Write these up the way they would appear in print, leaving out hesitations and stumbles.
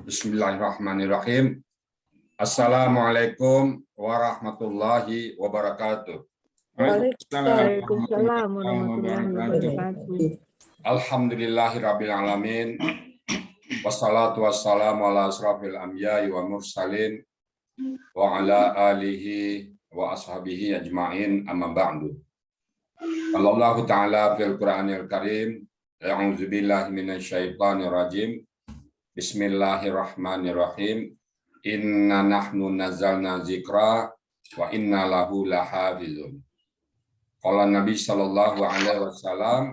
Bismillahirrahmanirrahim. Assalamualaikum warahmatullahi wabarakatuh. Waalaikumsalam warahmatullahi wabarakatuh. Alhamdulillahirabbil alamin. Wassalatu wassalamu ala asrofil anbiya'i wa mursalin wa ala alihi wa ashabihi ajma'in, amma ba'du. Allah Ta'ala fil Qur'anil Karim, a'udzu billahi minasyaitonir rajim. Bismillahirrahmanirrahim. Inna nahnu nazzalna dzikra wa inna lahu lahafizun. Qala Nabi sallallahu alaihi wasallam,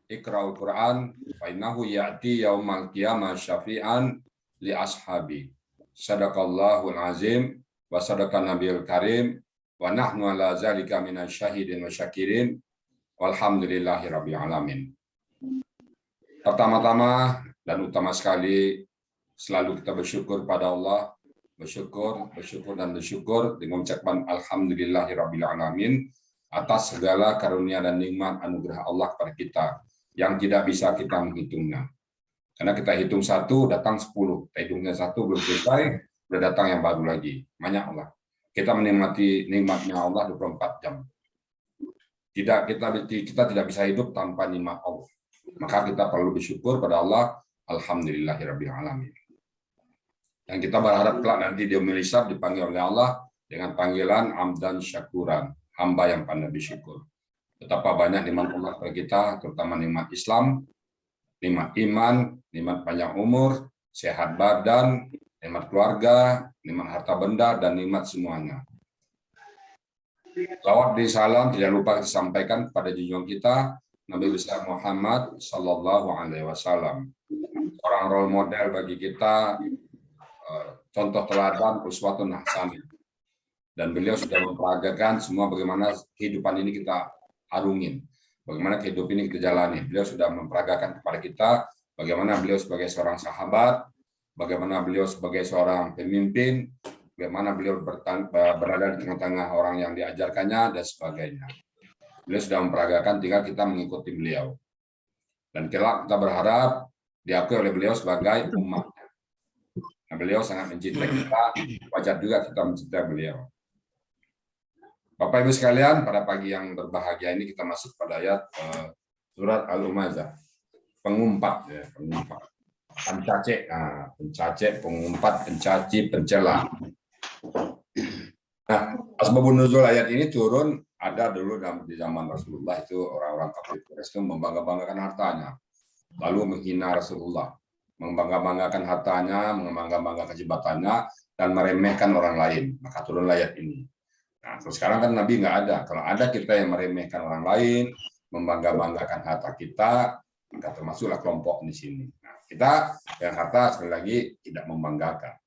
Iqra'ul Qur'an fa innahu ya'ti yaumal qiyamah syafi'an li ashabi. Sadaqallahul azim wa sadaqan nabiyul karim wa nahnu ala zalika minasyahidin wa syakirin walhamdulillahirabbil alamin. Pertama-tama dan utama sekali, selalu kita bersyukur pada Allah, bersyukur dengan ucapan alhamdulillahirabbil alamin atas segala karunia dan nikmat anugerah Allah kepada kita yang tidak bisa kita menghitungnya. Karena kita hitung satu, datang 10. Kita hitungnya satu, belum selesai, sudah datang yang baru lagi. Banyak Allah. Kita menikmati nikmatnya Allah 24 jam. Kita tidak bisa hidup tanpa nikmat Allah. Maka kita perlu bersyukur pada Allah. Alhamdulillahirabbil alamin. Dan kita berharap kelak nanti di yaumil hisab dipanggil oleh Allah dengan panggilan amdan syakuran, hamba yang pandai bersyukur. Betapa banyak nikmat Allah kepada kita, terutama nikmat Islam, nikmat iman, nikmat panjang umur, sehat badan, nikmat keluarga, nikmat harta benda, dan nikmat semuanya. Salawat dan salam tidak lupa kita sampaikan kepada junjungan kita Nabi besar Muhammad sallallahu alaihi wasallam. Orang role model bagi kita, contoh teladan, uswatun hasanah. Dan beliau sudah memperagakan semua bagaimana kehidupan ini kita arungin, bagaimana kehidupan ini kita jalani. Beliau sudah memperagakan kepada kita bagaimana beliau sebagai seorang sahabat, bagaimana beliau sebagai seorang pemimpin, bagaimana beliau berada di tengah-tengah orang yang diajarkannya, dan sebagainya. Beliau sudah memperagakan, tinggal kita mengikuti beliau. Dan kita berharap diakui oleh beliau sebagai umatnya. Nah, beliau sangat mencintai kita, wajar juga kita mencintai beliau. Bapak Ibu sekalian, pada pagi yang berbahagia ini kita masuk pada ayat surat Al-Humazah. Pengumpat, ya, pengumpat. Pencacik, pencacik, pengumpat, pencaci, pencela. Nah, asbabun nuzul ayat ini turun ada dulu di zaman Rasulullah, itu orang-orang kafir Quraisy itu membangga-banggakan hartanya, lalu menghina Rasulullah, membangga-banggakan hartanya, membangga-banggakan jabatannya, dan meremehkan orang lain. Maka turun ayat ini. Nah, terus sekarang kan Nabi nggak ada. Kalau ada kita yang meremehkan orang lain, membangga-banggakan harta kita, maka termasuklah kelompok di sini. Nah, kita yang harta sekali lagi tidak membanggakan.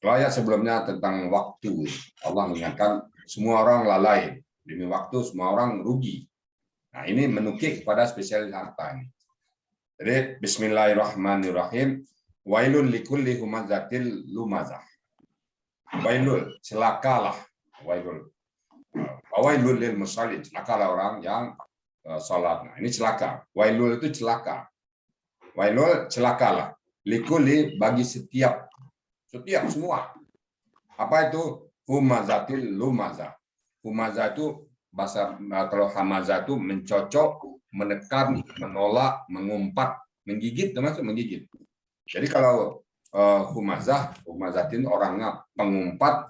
Kalau ayat sebelumnya tentang waktu, Allah mengingatkan semua orang lalai demi waktu, semua orang rugi. Nah, ini menukik kepada spesialis harta ini. Jadi Bismillahirrahmanirrahim. Wailun likulli humazatil lumazah. Wailul, celakalah. Wailul. Wailul lil musallin, celakalah orang yang salat. Nah, ini celaka. Wailul itu celaka. Wailul, celakalah. Likulli, bagi setiap semua. Apa itu? Humazatil lumazah. Humazah itu bahasa, kalau hamazah itu mencocok, menekan, menolak, mengumpat, menggigit, termasuk menggigit. Jadi kalau humazah itu orangnya pengumpat,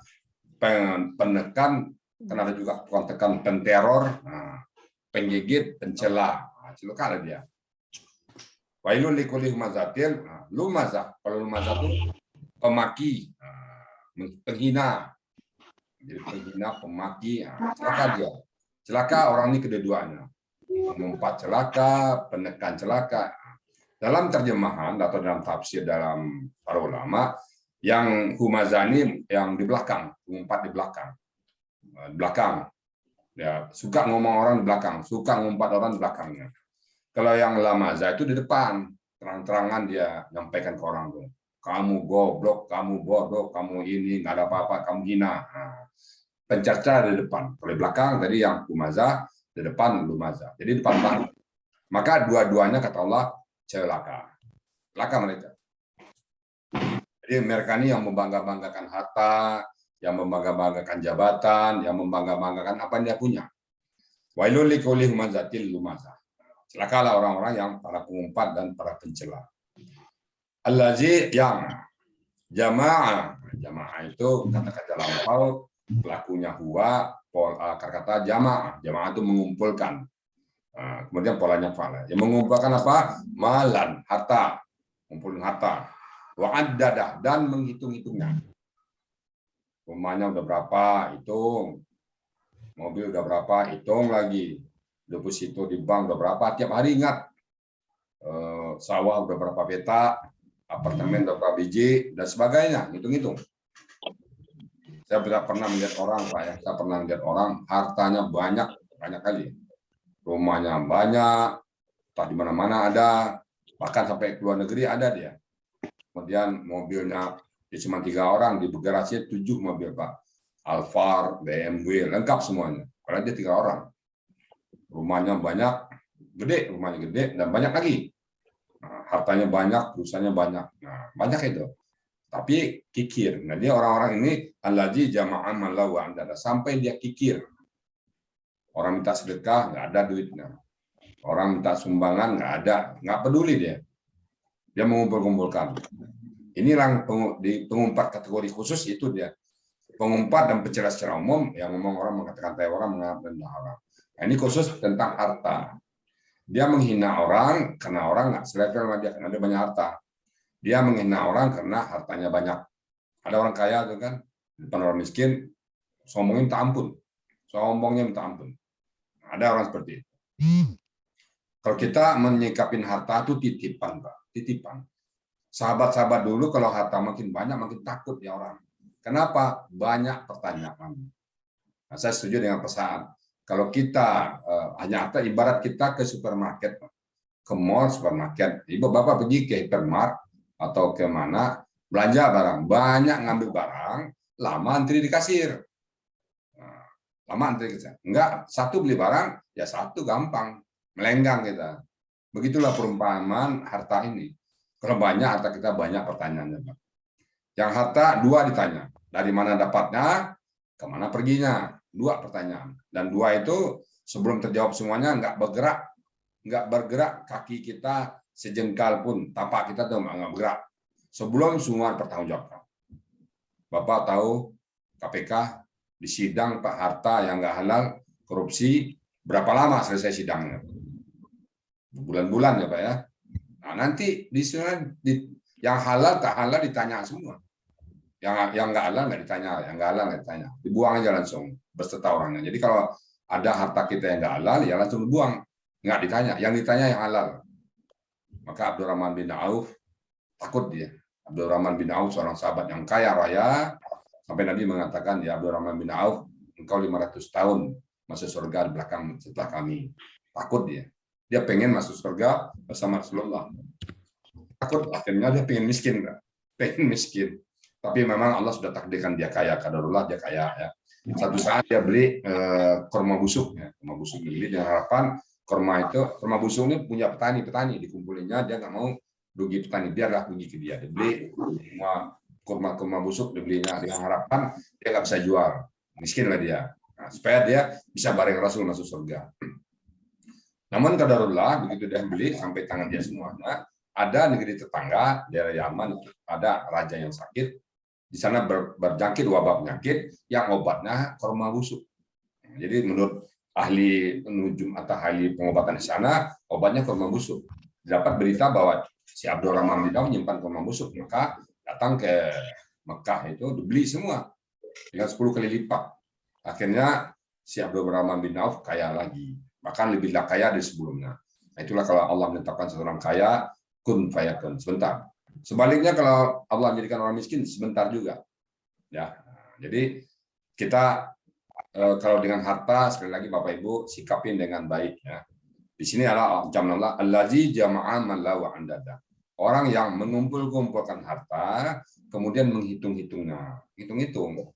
penekan, kan ada juga tekan, penteror, penggigit, pencela, celaka dia. Wailul likulli humazatil lumazah. Kalau lumazah itu pemaki, penghina. Jadi penghina, pemaki, celaka dia. Celaka orang ini kedua-duanya. Mengumpat celaka, penekan celaka. Dalam terjemahan atau dalam tafsir dalam para ulama, yang humazah ini yang di belakang, mengumpat di belakang. Di belakang. Ya, suka ngomong orang di belakang, suka ngumpat orang di belakangnya. Kalau yang lamazah itu di depan, terang-terangan dia nyampaikan ke orang tuh. Kamu goblok, kamu bodoh, kamu ini, nggak ada apa-apa, kamu hina. Pencerca di depan. Kalau di belakang, tadi yang humazah, di depan lumazah. Jadi depan belakang. Maka dua-duanya kata Allah celaka. Celaka mereka. Jadi mereka ini yang membangga-banggakan harta, yang membangga-banggakan jabatan, yang membangga-banggakan apa yang dia punya. Wailul likulli humazatil lumazah. Celakalah orang-orang yang para pengumpat dan para pencela. Allazi yang jamaah. Jamaah itu kata-kata lampau, pelakunya huwa, kata jamaah. Jamaah itu mengumpulkan. Kemudian polanya fa'ala. Yang mengumpulkan apa? Malan, harta. Ngumpulin harta. Wa'addadah, dan menghitung-hitungnya. Rumahnya udah berapa, hitung. Mobil udah berapa, hitung lagi. Deposito di bank udah berapa, tiap hari ingat. Sawah udah berapa peta, apartemen udah berapa biji, dan sebagainya. Hitung-hitung. Saya tidak pernah melihat orang, Pak, ya. Saya pernah melihat orang, hartanya banyak kali. Rumahnya banyak, entah di mana-mana ada, bahkan sampai ke luar negeri ada dia. Kemudian mobilnya cuma 3 orang, di garasi 7 mobil, Pak. Alphard, BMW, lengkap semuanya. Karena dia 3 orang. Rumahnya banyak, rumahnya gede, dan banyak lagi. Nah, hartanya banyak, perusahaannya banyak. Nah, banyak itu. Tapi kikir. Nah, dia orang-orang ini allazi jama'a malau wa andada, sampai dia kikir. Orang minta sedekah, nggak ada duitnya. Orang minta sumbangan, nggak ada. Nggak peduli dia. Dia mengumpul-kumpulkan. Inilah di pengumpat kategori khusus itu dia. Pengumpat dan pencela secara umum yang ngomong orang mengatakan orang menganggap orang. Nah, ini khusus tentang harta. Dia menghina orang karena orang nggak selevel sama dia karena dia banyak harta. Dia menghina orang karena hartanya banyak. Ada orang kaya tuh kan, depan orang miskin, sombongnya minta ampun. Sombongnya minta ampun. Ada orang seperti itu. Kalau kita menyikapin harta itu titipan, Pak. Titipan. Sahabat-sahabat dulu kalau harta makin banyak, makin takut ya orang. Kenapa? Banyak pertanyaan. Nah, saya setuju dengan pesan. Kalau kita hanya harta, ibarat kita ke supermarket, ke mall, supermarket. Ibu bapak pergi ke hypermart atau ke mana, belanja barang. Banyak ngambil barang, lama antri di kasir. Nah, lama antri di kasir. Enggak, satu beli barang, ya satu gampang. Melenggang kita. Begitulah perumpamaan harta ini. Kalau banyak harta kita banyak pertanyaannya, Pak. Yang harta 2 ditanya. Dari mana dapatnya, kemana perginya? 2 pertanyaan. Dan 2 itu sebelum terjawab semuanya nggak bergerak kaki kita sejengkal pun, tapak kita tuh nggak bergerak. Sebelum semua bertanggungjawab. Bapak tahu KPK di sidang Pak harta yang nggak halal, korupsi, berapa lama selesai sidangnya? Bulan-bulan ya Pak ya. Nah, nanti di yang halal tak halal ditanya semua. Yang nggak halal nggak ditanya, yang nggak halal nggak ditanya, dibuang aja langsung beserta orangnya. Jadi kalau ada harta kita yang nggak halal, ya langsung dibuang, nggak ditanya. Yang ditanya yang halal. Maka Abdurrahman bin Auf takut dia. Abdurrahman bin Auf seorang sahabat yang kaya raya, sampai Nabi mengatakan, ya Abdurrahman bin Auf, engkau 500 tahun masuk surga di belakang setelah kami. Takut dia. Dia pengen masuk surga bersama Rasulullah. Takut akhirnya dia pengen miskin, pengen miskin. Tapi memang Allah sudah takdirkan dia kaya, kadarullah dia kaya ya. Satu saat dia beli kurma busuk ya, kurma busuk dibeli dengan harapan kurma busuk ini punya petani dikumpulinnya, dia nggak mau rugi petani, biarlah rugi ke dia. Dia beli kurma busuk dibelinya dengan harapan dia nggak bisa jual, miskin lah dia. Nah, supaya dia bisa bareng Rasul masuk surga. Namun kadarullah begitu dia beli sampai tangan dia semuanya, ada negeri tetangga daerah Yaman, ada raja yang sakit, di sana berjangkit wabah penyakit yang obatnya kurma busuk. Jadi menurut ahli penujum atau ahli pengobatan di sana, obatnya kurma busuk. Dapat berita bahwa si Abdurrahman bin Auf menyimpan kurma busuk, maka datang ke Mekah itu dibeli semua dengan 10 kali lipat. Akhirnya si Abdurrahman bin Auf kaya lagi, bahkan lebih kaya dari sebelumnya. Nah, itulah kalau Allah menetapkan seorang kaya, kun fayakun, sebentar. Sebaliknya kalau Allah menjadikan orang miskin, sebentar juga. Ya, jadi kita kalau dengan harta, sekali lagi Bapak Ibu sikapin dengan baik ya. Di sini adalah Allah allazi jama'a malla wa andada. Orang yang mengumpulkan harta, kemudian menghitung-hitungnya, hitung-hitung,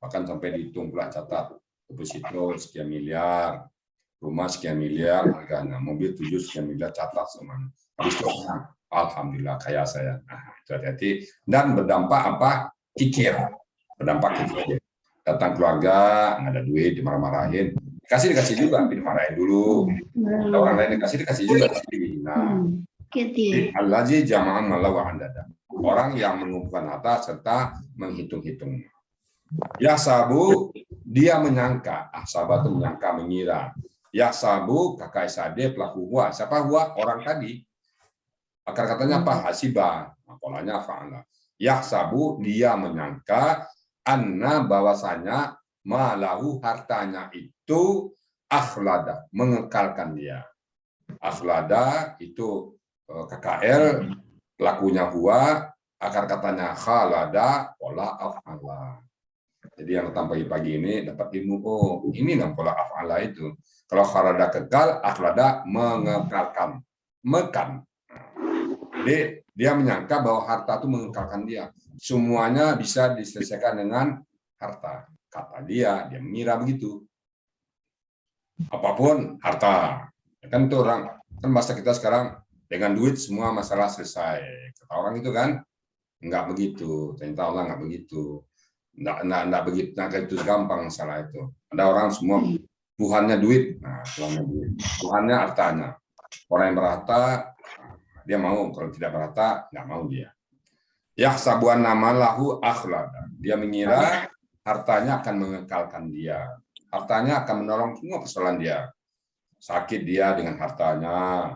bahkan sampai dihitung pula catat deposito sekian miliar, rumah sekian miliar harganya, mobil 7 sekian miliar, catat semuanya. Habis itu alhamdulillah kaya saya. itu hati-hati. Dan berdampak apa? Kikir. Berdampak kikir. Datang keluarga, nggak ada duit, dimarah-marahin. Dikasih juga, dimarahin dulu. Orang lain dikasih juga. Nah, Al-Lazi jama'an malawa andada. Orang yang mengumpulkan harta serta menghitung-hitungnya. Ya sabu, dia menyangka. Sahabat itu menyangka, mengira. Ya sabu, kakak sade, pelaku huwa. Siapa huwa? Orang tadi. Akar katanya apa? Hasiba. Polanya fa'ala. Ya sabu, dia menyangka anna bahwasanya malahu hartanya itu akhlada, mengekalkan dia. Akhlada itu KKL, pelakunya huwa, akar katanya khalada, pola af'ala. Jadi yang datang pagi-pagi ini dapat ilmu, oh ini yang pola af'ala itu. Kalau khalada kekal, akhlada mengekalkan, mekan. Jadi dia menyangka bahwa harta itu mengekalkan dia. Semuanya bisa diselesaikan dengan harta. Kata dia mengira begitu. Apapun harta. Kan itu orang, kan bahasa kita sekarang, dengan duit semua masalah selesai. Kata orang itu kan, enggak begitu. Ternyata Allah enggak begitu. Enggak begitu, enggak itu gampang masalah itu. Ada orang semua Tuhannya duit. Nah, Tuhannya duit. Tuhannya hartanya. Orang yang berharta dia mau, kalau tidak berharta enggak mau dia. Yahsabuan nama lahu akhlada. Dia mengira hartanya akan mengekalkan dia. Hartanya akan menolong semua persoalan dia. Sakit dia dengan hartanya.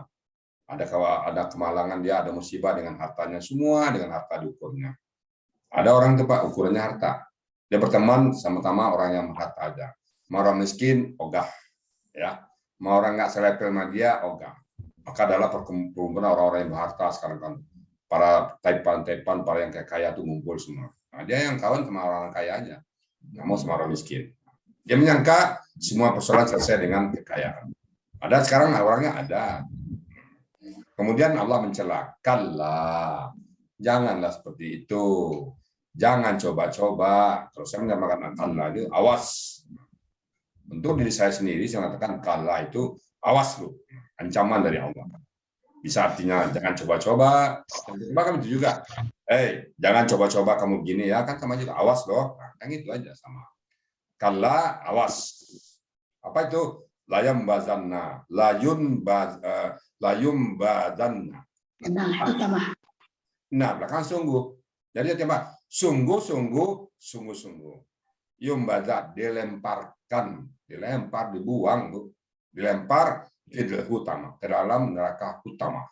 Ada kemalangan dia, ada musibah dengan hartanya, semua dengan harta diukurnya. Ada orang itu Pak, ukurannya harta. Dia berteman sama-sama orang yang berharta aja. Mau orang miskin, ogah. Ya. Mau orang nggak selepel sama dia, ogah. Maka adalah perkumpulan orang-orang yang berharta sekarang kan. Para taipan, para yang kaya itu ngumpul semua. Nah, dia yang kawan sama orang kaya aja. Nggak mau sama orang miskin. Dia menyangka semua persoalan selesai dengan kekayaan. Ada sekarang orangnya ada. Kemudian Allah mencela, kalla, janganlah seperti itu, jangan coba-coba. Kalau saya menamakan kalla itu awas. Untuk diri saya sendiri saya mengatakan kalla itu awas lu, ancaman dari Allah. Bisa artinya jangan coba-coba, coba kan itu juga. Jangan coba-coba kamu gini ya, kan sama juga awas loh. Nah, yang itu aja sama. Kalla awas. Apa itu? Layam bazanna, layum badanna. Nah, belakang sungguh. Jadi tema sungguh. Yum badat dilemparkan, dilempar, dibuang, dilempar ke utama, ke dalam neraka utama.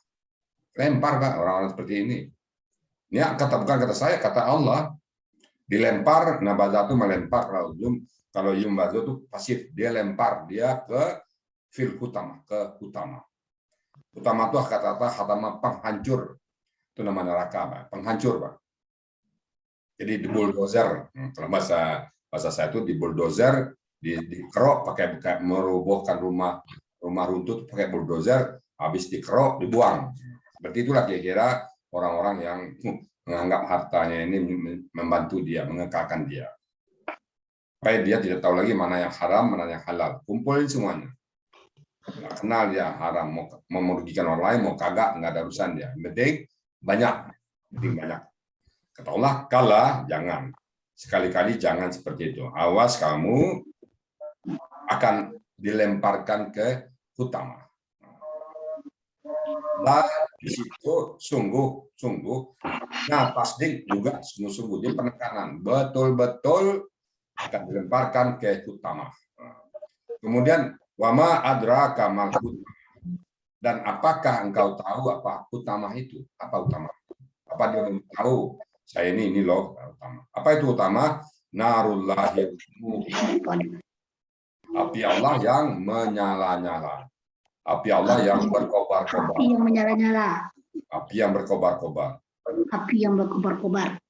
Lempar Pak orang-orang seperti ini. Ini bukan kata saya, kata Allah. Dilempar, nabazatu melempar, kalau yum badat itu pasif, dia lempar dia ke fil utama, ke utama. Utama itu kata-kata hatama penghancur. Itu nama neraka, Pak. Penghancur, Pak. Jadi di bulldozer. Kalau bahasa saya itu di bulldozer, dikerok pakai merobohkan rumah runtuh pakai bulldozer, habis dikerok, dibuang. Seperti itulah kira-kira orang-orang yang menganggap hartanya ini membantu dia, mengekalkan dia. Supaya dia tidak tahu lagi mana yang haram, mana yang halal. Kumpulin semuanya. Nggak kenal dia haram, mau merugikan orang lain, mau kagak, nggak ada urusan dia. Penting banyak. Kata Allah, kalah, jangan. Sekali-kali jangan seperti itu. Awas kamu akan dilemparkan ke utama. Lah di situ sungguh. Nah, pasti juga sungguh-sungguh dia penekanan. Betul-betul akan dilemparkan ke utama. Kemudian wama adraka mal utama. Dan apakah engkau tahu apa utama itu? Apa utama? Apa dia tahu? Saya ini loh utama. Apa itu utama? Narullahi, api Allah yang menyala-nyala. Api Allah yang berkobar-kobar. Api yang menyala-nyala. Api yang berkobar-kobar. Api yang berkobar-kobar.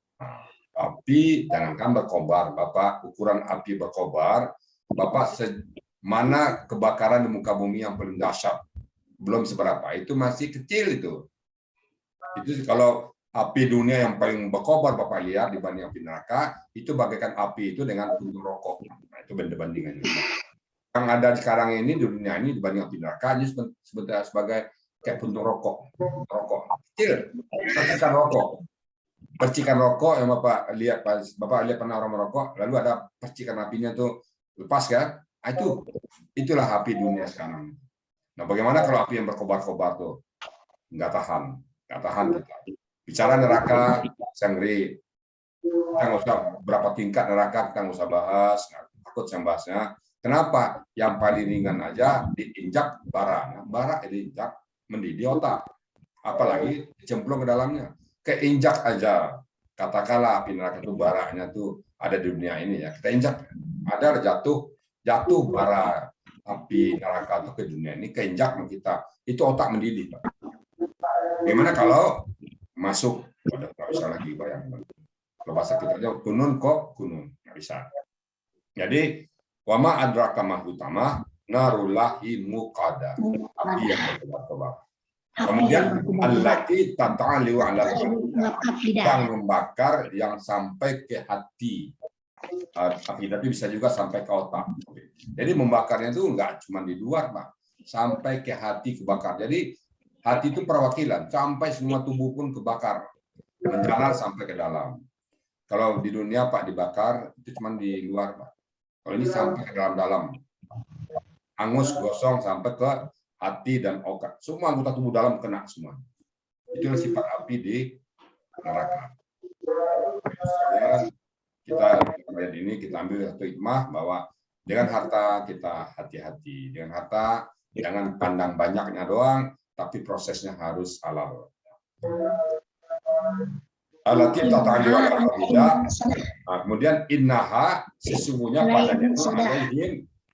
Api jangankan berkobar, Bapak, ukuran api berkobar, Bapak mana kebakaran di muka bumi yang paling dahsyat? Belum seberapa, itu masih kecil itu. Itu kalau api dunia yang paling berkobar Bapak lihat dibanding api neraka, itu bagaikan api itu dengan puntung rokok. Nah, itu bandingannya. Yang ada sekarang ini di dunia ini dibanding api neraka, ini sebenarnya sebagai kayak puntung rokok. Rokok kecil, satukan rokok. percikan rokok yang Bapak lihat pernah orang merokok, lalu ada percikan apinya tuh lepas kan? Ah, itulah api dunia sekarang. Nah, bagaimana kalau api yang berkobar-kobar tuh? Nggak tahan kita. Bicara neraka, sangri. Kita nggak usah berapa tingkat neraka, kita nggak usah bahas, takut yang bahasnya. Kenapa? Yang paling ringan aja diinjak bara. Bara diinjak mendidih otak. Apalagi dicemplung ke dalamnya. Keinjak aja. Katakanlah api neraka itu baranya tuh ada di dunia ini ya. Kita injak. Ada jatuh bara api neraka itu ke dunia ini, keinjak kita. Itu otak mendidih, Pak. Gimana kalau masuk? Udah nggak bisa lagi bayangkan. Kalau bahasa kita aja kunun kok kunun. Nggak bisa. Jadi, wama adraka mahutama narullahi muqada. Api yang berkobar-kobar. Kemudian allati tata'aliu 'ala yang membakar yang sampai ke hati. Tapi bisa juga sampai ke otak. Jadi membakarnya itu enggak cuma di luar, Pak. Sampai ke hati kebakar. Jadi hati itu perwakilan, sampai semua tubuh pun kebakar. Menjalar sampai ke dalam. Kalau di dunia Pak dibakar itu cuma di luar, Pak. Kalau ini sampai ke dalam-dalam. Angus gosong sampai ke hati dan otak. Semua anggota tubuh dalam kena semua. Itulah sifat api di neraka. Kita ayat ini kita ambil satu hikmah bahwa dengan harta kita hati-hati. Dengan harta jangan pandang banyaknya doang, tapi prosesnya harus halal. Allati tata'allu 'ala al-huda. Kemudian innaha sesungguhnya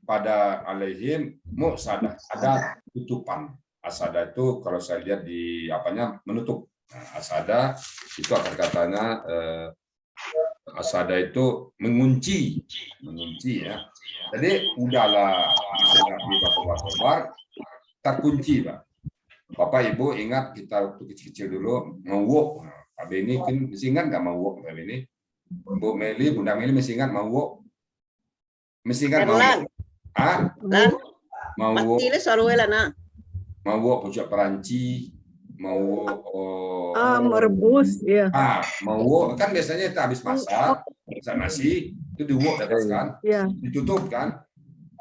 pada alaihim mu'sadah, ada tutupan. Asada itu kalau saya lihat di menutup. Asada itu akar katanya asada itu mengunci ya. Jadi udahlah di kobar terkunci, Pak. Bapak Ibu ingat kita waktu kecil-kecil dulu mawuk. Pak Beni kan masih ingat nggak mawuk, Pak Beni? Bu Meli, Bunda Meli masih ingat mawuk? Masih ingat mawuk? Ah? Mawuk. Mawuk pucuk peranci, mawuk merebus ya. Mawuk kan biasanya kita habis masak nasi itu diwok kan, ditutup kan.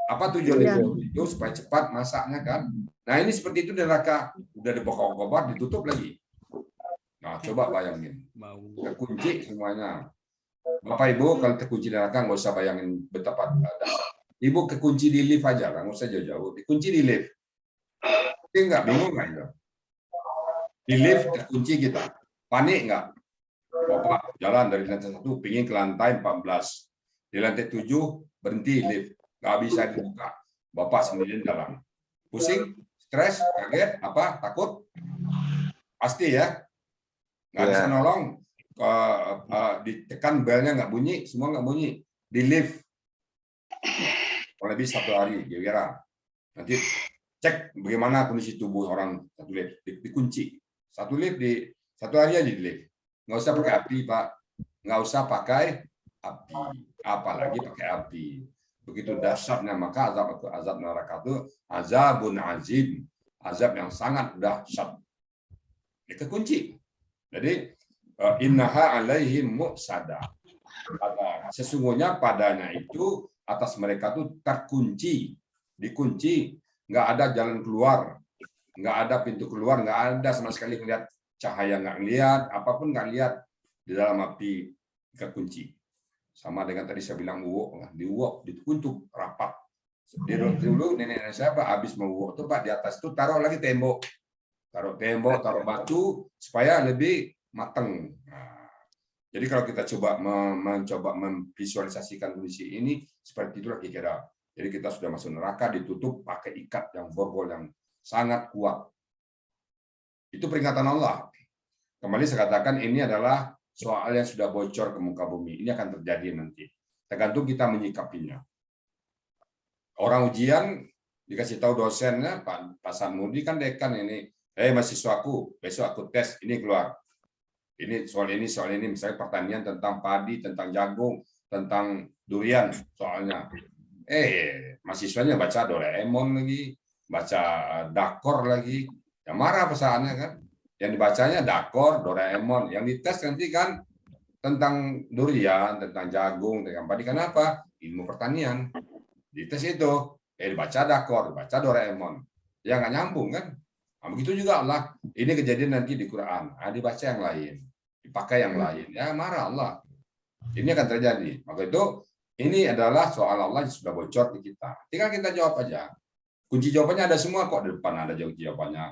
Apa tujuan itu supaya cepat masaknya kan. Nah ini seperti itu di neraka, udah dibakar-bakar ditutup lagi. Nah coba bayangin, terkunci semuanya. Bapak Ibu kalau terkunci di neraka nggak usah bayangin betapa dasar. Ibu kekunci di lift aja, nggak usah jauh-jauh. Dikunci di lift, ini nggak bingung nggak itu? Di lift terkunci kita, panik nggak? Bapak jalan dari lantai 1 pingin ke lantai 14, di lantai 7 berhenti lift, nggak bisa dibuka. Bapak sendirian jalan, pusing, stres, kaget, takut? Pasti ya, nggak bisa nolong. Ditekan belnya nggak bunyi, semua nggak bunyi. Di lift lebih 1 hari, kira-kira. Nanti cek bagaimana kondisi tubuh orang satu lift, dikunci. Satu lift di 1 hari aja di lift. Nggak usah pakai api, Pak. Nggak usah pakai api. Apalagi pakai api. Begitu dahsyatnya, maka azab neraka itu azabun azim. Azab yang sangat dahsyat. Ini kekunci. Jadi, innaha alaihim mu'sada. Sesungguhnya padanya itu atas mereka tuh terkunci, dikunci, nggak ada jalan keluar, nggak ada pintu keluar, nggak ada sama sekali ngelihat cahaya, nggak lihat, apapun nggak lihat di dalam api kekunci. Sama dengan tadi saya bilang diuok, ditutup rapat. Dulu nenek saya Pak habis menguok tuh Pak di atas tuh taruh lagi tembok, taruh batu supaya lebih mateng. Nah, jadi kalau kita mencoba memvisualisasikan kondisi ini seperti itulah kira-kira. Jadi kita sudah masuk neraka ditutup pakai ikat yang borgol yang sangat kuat. Itu peringatan Allah. Kembali saya katakan ini adalah soal yang sudah bocor ke muka bumi. Ini akan terjadi nanti. Tergantung kita menyikapinya. Orang ujian dikasih tahu dosennya, Pak Sanmudi kan dekan ini. Mahasiswaku, besok aku tes, ini keluar. Ini soal ini, misalnya pertanian tentang padi, tentang jagung, tentang durian soalnya. Mahasiswanya baca Doraemon lagi, baca Dakor lagi. Ya marah pesannya kan. Yang dibacanya Dakor, Doraemon. Yang dites nanti kan tentang durian, tentang jagung, tentang padi. Kenapa? Ilmu pertanian. Di tes itu, baca Dakor, baca Doraemon. Ya nggak nyambung kan? Nah, begitu juga Allah. Ini kejadian nanti di Quran. Dibaca yang lain, dipakai yang lain. Ya marah Allah. Ini akan terjadi. Maka itu, ini adalah soal Allah yang sudah bocor di kita. Tinggal kita jawab aja. Kunci jawabannya ada semua kok, di depan ada jawabannya.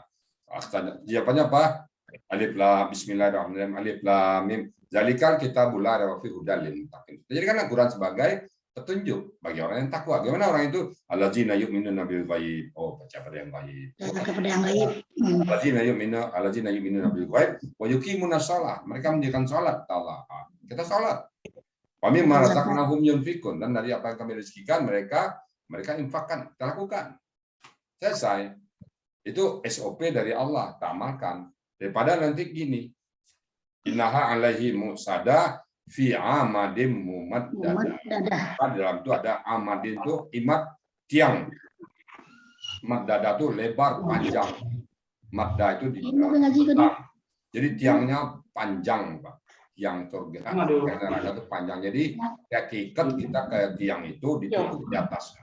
Jawabannya apa? Alif lam bismillahirrahmanirrahim, alif lam mim. Zalikal kitabul la raiba fihi hudal lil muttaqin. Jadi kan Al-Qur'an sebagai petunjuk bagi orang yang takwa. Gimana orang itu? Allazina yu'minuna bil ghaib. Oh, baca pada yang ghaib. Kepada yang gaib. Allazina yu'minuna bil ghaib wa yuqimuna shalah. Mereka menjalankan salat Allah. Kita salat. Wa mimma razaqnahum yunfikun, dan dari apa yang kami rezekikan mereka infakkan, kita lakukan. Selesai. Itu SOP dari Allah, tak amalkan. Daripada nanti gini, innaha alaihi musada fi amadim mumaddada. Dalam itu ada amadin itu imad tiang. Maddada itu lebar panjang. Madda itu di jadi tiangnya panjang, Pak. Yang surga yang neraka itu panjang. Jadi kayak ikat kita ke tiang itu ditutup di atas.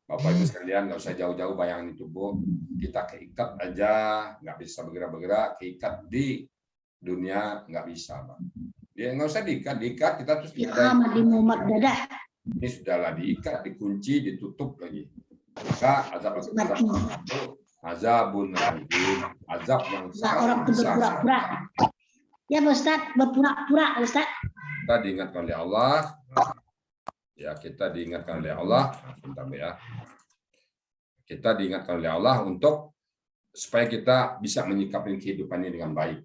Bapak Ibu sekalian, nggak usah jauh-jauh bayangin itu, Bu. Kita keikat aja, nggak bisa bergerak-bergerak, keikat di dunia nggak bisa, Pak. Dia nggak usah diikat kita terus ini sudahlah diikat, dikunci, ditutup lagi. Maka azabun azab yang sangat orang itu berpura-pura. Ya, Ustaz, berpura-pura, Ustaz. Kita diingatkan oleh Allah. Ya, kita diingatkan oleh Allah. Bentar, ya. Kita diingatkan oleh Allah untuk supaya kita bisa menyikapi kehidupan ini dengan baik.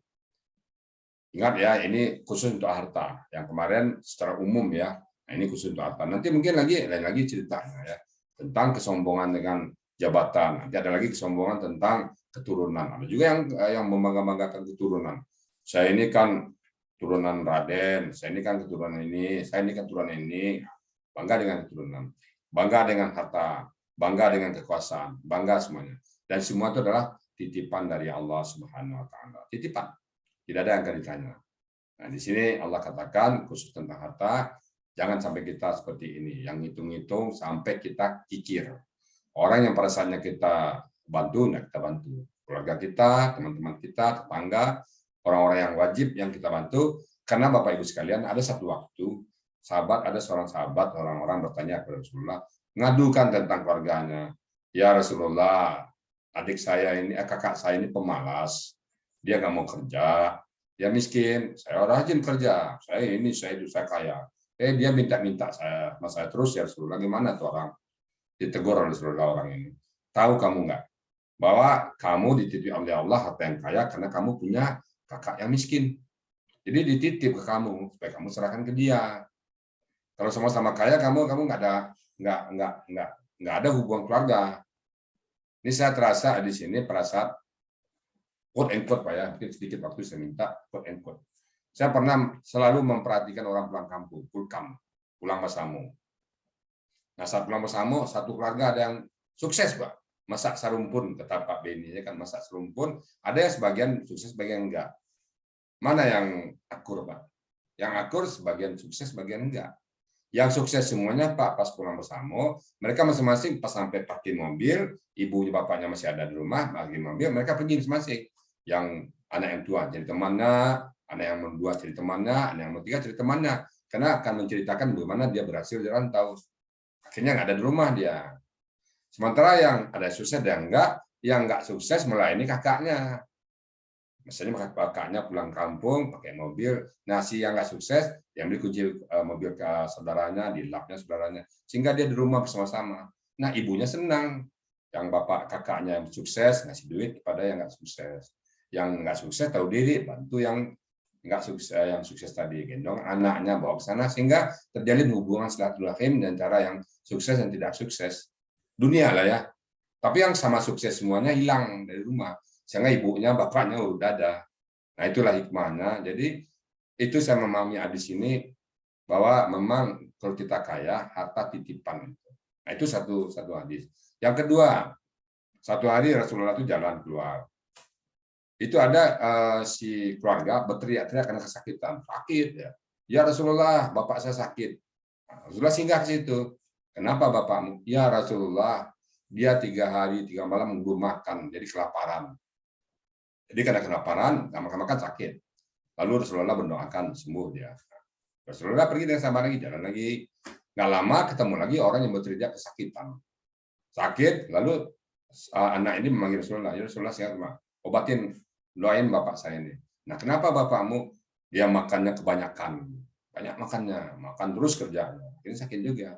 Ingat ya, ini khusus untuk harta. Yang kemarin secara umum ya. Nah, ini khusus untuk harta. Nanti mungkin lain lagi ceritanya ya tentang kesombongan dengan jabatan. Nanti ada lagi kesombongan tentang keturunan. Ada juga yang membangga-banggakan keturunan. Saya ini kan turunan Raden, saya ini kan keturunan ini, saya ini kan keturunan ini. Bangga dengan keturunan, bangga dengan harta, bangga dengan kekuasaan, bangga semuanya. Dan semua itu adalah titipan dari Allah Subhanahu wa taala. Titipan. Tidak ada yang akan ditanya. Nah, di sini Allah katakan khusus tentang harta, jangan sampai kita seperti ini, yang hitung-hitung sampai kita kikir. Orang yang pada saatnya kita bantu, nah kita bantu. Keluarga kita, teman-teman kita, tetangga, orang-orang yang wajib yang kita bantu. Karena Bapak Ibu sekalian, ada satu waktu ada seorang sahabat, orang-orang bertanya kepada Rasulullah, ngadukan tentang keluarganya. Ya Rasulullah, adik saya ini, kakak saya ini pemalas, dia nggak mau kerja, dia miskin, saya rajin kerja, saya ini, saya itu, saya kaya. Dia minta-minta saya terus, ya Rasulullah, gimana tuh orang? Ditegur oleh Rasulullah orang ini. Tahu kamu nggak bahwa kamu dititip oleh Allah harta yang kaya karena kamu punya kakak yang miskin. Jadi dititip ke kamu supaya kamu serahkan ke dia. Kalau sama-sama kaya kamu nggak ada hubungan keluarga. Ini saya terasa di sini perasa quote and quote, Pak ya. Mungkin sedikit waktu saya minta quote and quote. Saya pernah selalu memperhatikan orang pulang kampung, pulang Masamo. Nah, saat pulang Masamo, satu keluarga ada yang sukses, Pak. Masak serumpun, kata Pak Beni, kan masak serumpun. Ada yang sebagian sukses, sebagian enggak. Mana yang akur, Pak? Yang akur sebagian sukses, sebagian enggak. Yang sukses semuanya, Pak, pas pulang bersama, mereka masing-masing pas sampai parkir mobil, ibunya bapaknya masih ada di rumah, parkir mobil, mereka pergi masing-masing. Yang anak yang tua jadi temannya, anak yang nomor 2 jadi temannya, anak yang nomor 3 jadi temannya. Karena akan menceritakan bagaimana dia berhasil di rantau. Akhirnya nggak ada di rumah dia. Sementara yang ada sukses dan yang nggak sukses melayani kakaknya. Misalnya kakaknya pulang kampung pakai mobil, nasi yang nggak sukses, yang beli kunci mobil ke saudaranya, di lapnya saudaranya, sehingga dia di rumah bersama-sama. Nah, ibunya senang, yang bapak kakaknya yang sukses ngasih duit kepada yang nggak sukses, yang nggak sukses tahu diri bantu yang nggak sukses, yang sukses tadi gendong anaknya bawa ke sana, sehingga terjalin hubungan silaturahim dan cara yang sukses dan tidak sukses dunia lah ya. Tapi yang sama sukses semuanya hilang dari rumah. Sehingga ibunya, bapaknya udah ada. Nah, itulah hikmahnya. Jadi, itu saya memahami hadis ini, bahwa memang kalau kita kaya, harta titipan. Nah, itu satu hadis. Yang kedua, satu hari Rasulullah itu jalan keluar. Itu ada si keluarga berteriak-teriak karena kesakitan, sakit ya. Ya Rasulullah, bapak saya sakit. Rasulullah singgah ke situ. Kenapa bapakmu? Ya Rasulullah, dia 3 hari 3 malam belum makan, jadi kelaparan. Jadi karena kelaparan, nggak makan-makan sakit. Lalu Rasulullah mendoakan sembuh dia. Rasulullah pergi dengan sahabat lagi, jalan lagi. Nggak lama ketemu lagi orang yang berteriak kesakitan. Sakit, lalu anak ini memanggil Rasulullah. Ya Rasulullah, saya obatin, doain bapak saya ini. Nah, kenapa bapakmu? Dia makannya kebanyakan. Banyak makannya, makan terus kerjanya. Ini sakit juga.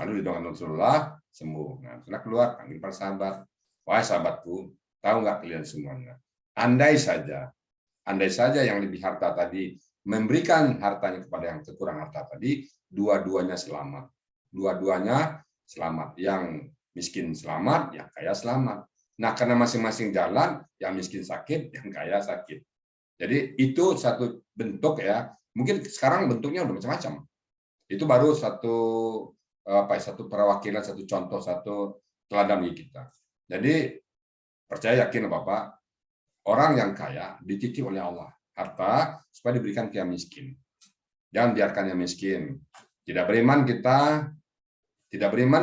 Lalu didoakan Rasulullah, sembuh. Nah, setelah keluar, panggil para sahabat. Wahai sahabatku, tahu nggak kalian semuanya? Andai saja yang lebih harta tadi memberikan hartanya kepada yang kurang harta tadi, dua-duanya selamat. Dua-duanya selamat. Yang miskin selamat, yang kaya selamat. Nah, karena masing-masing jalan, yang miskin sakit, yang kaya sakit. Jadi itu satu bentuk ya. Mungkin sekarang bentuknya udah macam-macam. Itu baru satu perwakilan, satu contoh, satu teladan bagi kita. Jadi percaya yakin Bapak, orang yang kaya dititip oleh Allah harta supaya diberikan ke yang miskin. Jangan biarkan yang miskin. Tidak beriman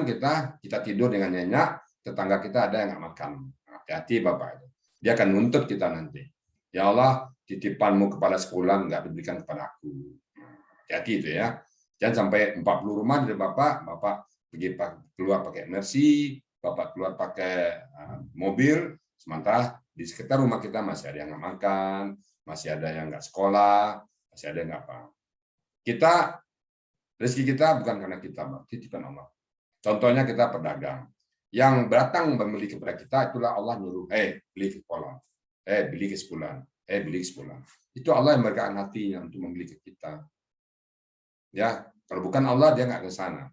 kita tidur dengan nyenyak, tetangga kita ada yang nggak makan. Hati-hati Bapak. Dia akan nuntut kita nanti. Ya Allah, titipanmu kepada sekolah nggak diberikan kepada aku. Hati-hati itu ya. Jangan sampai 40 rumah dari Bapak pergi keluar pakai Mercy, Bapak keluar pakai mobil, sementara di sekitar rumah kita masih ada yang nggak makan, masih ada yang nggak sekolah, masih ada yang nggak apa. Rezeki kita bukan karena kita, titipan Allah. Contohnya kita pedagang. Yang datang membeli kepada kita, itulah Allah nyuruh, beli ke Polan, beli ke sebulan, beli ke sebulan. Itu Allah yang memberikan hatinya untuk membeli ke kita. Ya, kalau bukan Allah, dia nggak ke sana.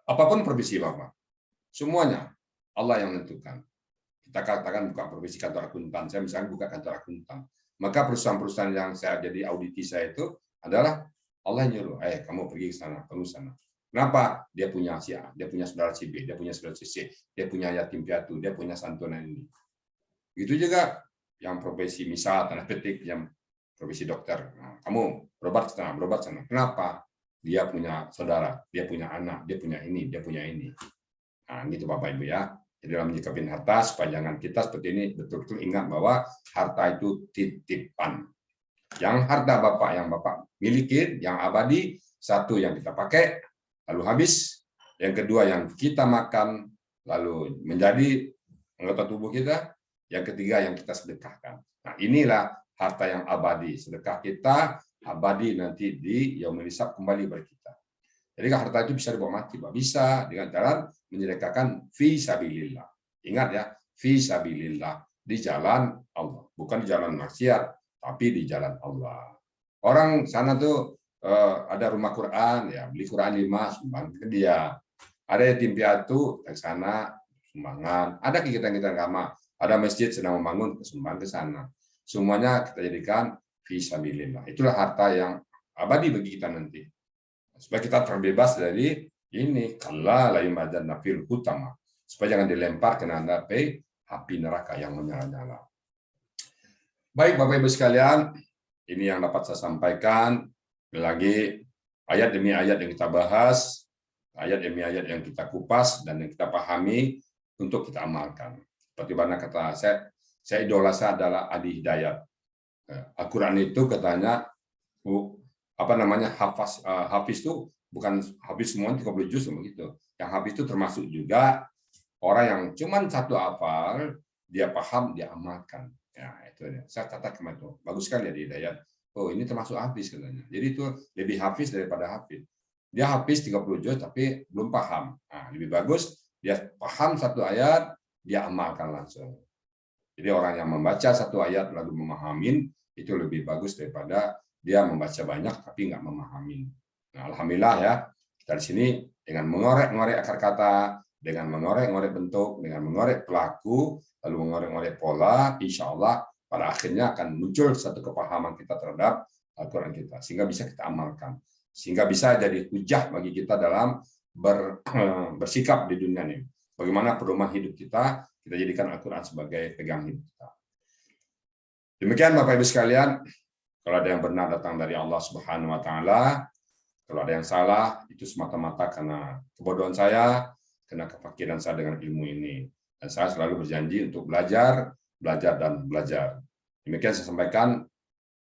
Apapun profesi Bapak, semuanya Allah yang menentukan. Kita katakan buka profesi kantor akuntan, saya misalnya buka kantor akuntan. Maka perusahaan-perusahaan yang saya jadi auditi saya itu adalah Allah yang nyuruh, kamu pergi ke sana, kamu sana. Kenapa? Dia punya si A, dia punya saudara si B, dia punya saudara si C, dia punya yatim piatu, dia punya santunan ini. Itu juga yang profesi misal tanda petik yang profesi dokter. Nah, kamu berobat sana, berobat sana. Kenapa? Dia punya saudara, dia punya anak, dia punya ini, dia punya ini. Nah, gitu Bapak Ibu ya. Jadi dalam menyikapin harta, supaya jangan kita seperti ini betul-betul ingat bahwa harta itu titipan. Yang harta Bapak yang Bapak miliki, yang abadi, satu yang kita pakai, lalu habis. Yang kedua yang kita makan, lalu menjadi anggota tubuh kita. Yang ketiga yang kita sedekahkan. Nah, inilah harta yang abadi. Sedekah kita abadi nanti di yaumul hisab kembali kepada kita. Jadi harta itu bisa dibawa mati, Pak. Bisa dengan cara menyedekahkan fi sabilillah. Ingat ya, fi sabilillah, di jalan Allah, bukan di jalan maksiat, tapi di jalan Allah. Orang sana tuh ada rumah Quran, ya beli Quran 5 sumbang ke dia. Ada yatim piatu ke sana sumbangan. Ada kegiatan-kegiatan agama, ada masjid sedang membangun sumbang ke sana. Semuanya kita jadikan fi sabilillah. Itulah harta yang abadi bagi kita nanti. Supaya kita terbebas dari ini, kalla la yumadanna fil hutama. Supaya jangan dilempar ke api neraka yang menyala-nyala. Baik Bapak Ibu sekalian, ini yang dapat saya sampaikan. Lagi ayat demi ayat yang kita bahas, ayat demi ayat yang kita kupas dan yang kita pahami untuk kita amalkan. Seperti mana kata saya idola saya adalah Adi Hidayat. Al-Quran itu katanya hafiz itu bukan hafiz semua 30 juz begitu. Yang hafiz itu termasuk juga orang yang cuman satu hafal, dia paham, dia amalkan. Ya, itu dia. Saya kata kemarin itu bagus sekali ya di Hidayat. Oh, ini termasuk hafiz katanya. Jadi itu lebih hafiz daripada hafiz. Dia hafiz 30 juz tapi belum paham. Nah, lebih bagus dia paham satu ayat, dia amalkan langsung. Jadi orang yang membaca satu ayat lalu memahamin itu lebih bagus daripada dia membaca banyak tapi nggak memahami. Nah, alhamdulillah ya, kita di sini dengan mengorek-ngorek akar kata, dengan mengorek-ngorek bentuk, dengan mengorek pelaku, lalu mengorek-ngorek pola, insya Allah pada akhirnya akan muncul satu kepahaman kita terhadap Al-Quran kita, sehingga bisa kita amalkan, sehingga bisa jadi hujah bagi kita dalam bersikap di dunia ini. Bagaimana pedoman hidup kita jadikan Al-Quran sebagai pegang hidup kita. Demikian Bapak Ibu sekalian, kalau ada yang benar datang dari Allah Subhanahu wa taala, kalau ada yang salah itu semata-mata karena kebodohan saya, karena kefakiran saya dengan ilmu ini. Dan saya selalu berjanji untuk belajar dan belajar. Demikian saya sampaikan.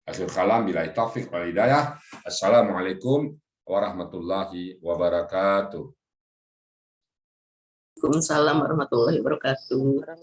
Akhirul kalam, billahi taufiq wal hidayah. Assalamualaikum warahmatullahi wabarakatuh. Waalaikumsalam warahmatullahi wabarakatuh.